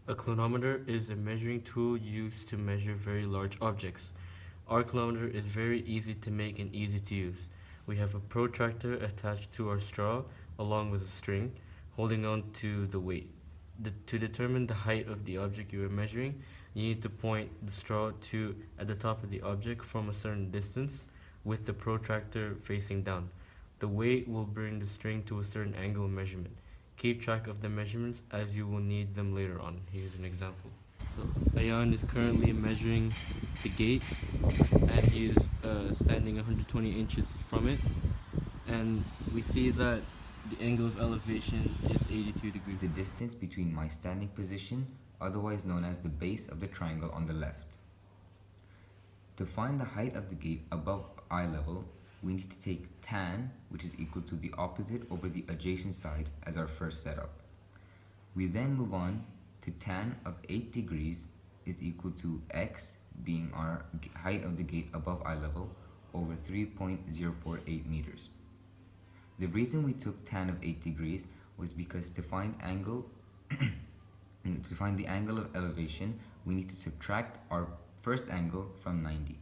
A clinometer is a measuring tool used to measure very large objects. Our clinometer is very easy to make and easy to use. We have a protractor attached to our straw along with a string holding on to the weight. To determine the height of the object you are measuring, you need to point the straw to at the top of the object from a certain distance with the protractor facing down. The weight will bring the string to a certain angle of measurement. Keep track of the measurements as you will need them later on. Here's an example. So Ayan is currently measuring the gate and he is standing 120 inches from it, and we see that the angle of elevation is 82 degrees. The distance between my standing position, otherwise known as the base of the triangle on the left. To find the height of the gate above eye level, we need to take tan, which is equal to the opposite over the adjacent side, as our first setup. We then move on to tan of 8 degrees is equal to x, being our height of the gate above eye level, over 3.048 meters. The reason we took tan of 8 degrees was because to find the angle of elevation, we need to subtract our first angle from 90.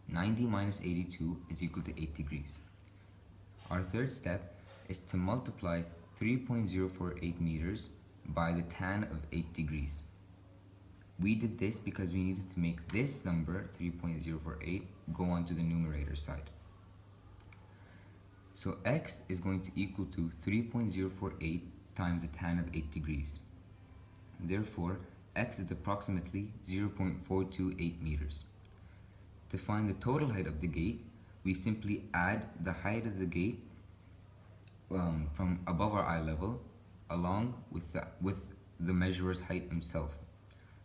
90 minus 82 is equal to 8 degrees. Our third step is to multiply 3.048 meters by the tan of 8 degrees. We did this because we needed to make this number, 3.048, go on to the numerator side. So x is going to equal to 3.048 times the tan of 8 degrees. Therefore, x is approximately 0.428 meters. To find the total height of the gate, we simply add the height of the gate from above our eye level along with the measurer's height himself.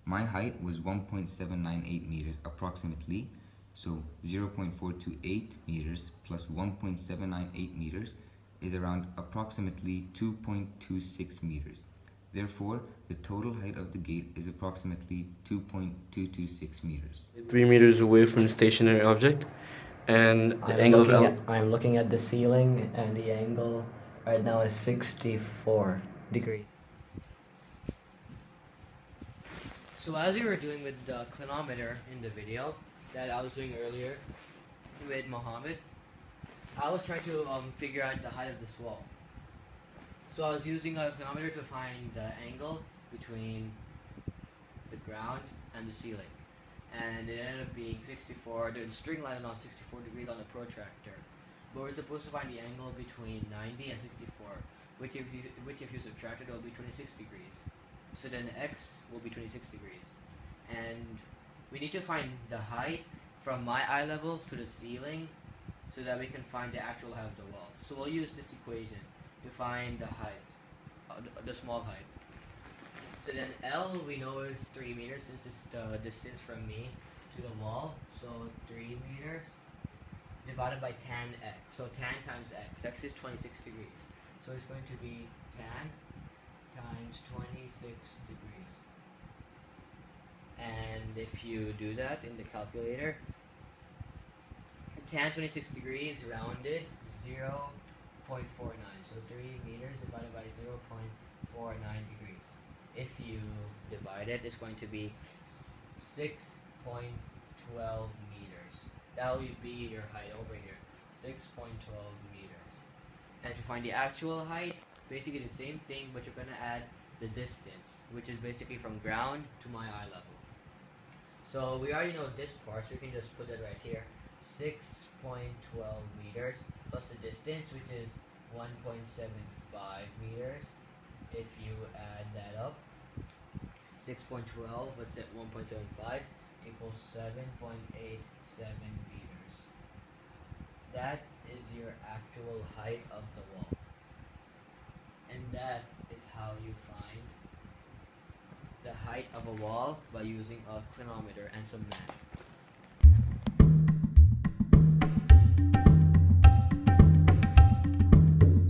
My height was 1.798 meters approximately, so 0.428 meters plus 1.798 meters is around approximately 2.26 meters. Therefore, the total height of the gate is approximately 2.226 meters. 3 meters away from the stationary object, and the I'm looking at the ceiling, and the angle right now is 64 degrees. So as we were doing with the clinometer in the video that I was doing earlier with Mohammed, I was trying to figure out the height of this wall. So I was using a clinometer to find the angle between the ground and the ceiling. And it ended up being 64, the string landed on 64 degrees on the protractor. But we're supposed to find the angle between 90 and 64, which if you subtract it, will be 26 degrees. So then x will be 26 degrees. And we need to find the height from my eye level to the ceiling so that we can find the actual height of the wall. So we'll use this equation to find the height, the small height. So then L we know is 3 meters since it's the distance from me to the wall. So 3 meters divided by tan x. So tan times x. X is 26 degrees. So it's going to be tan times 26 degrees. And if you do that in the calculator, tan 26 degrees rounded 0.49. So 3 meters divided by 0.49 degrees. If you divide it, it's going to be 6.12 meters. That will be your height over here, 6.12 meters. And to find the actual height, basically the same thing, but you're going to add the distance, which is basically from ground to my eye level. So we already know this part, so we can just put it right here. 6.12 meters plus the distance, which is 1.75 meters. If you add that up, 6.12 let's set 1.75 equals 7.87 meters. That is your actual height of the wall. And that is how you find the height of a wall by using a clinometer and some math.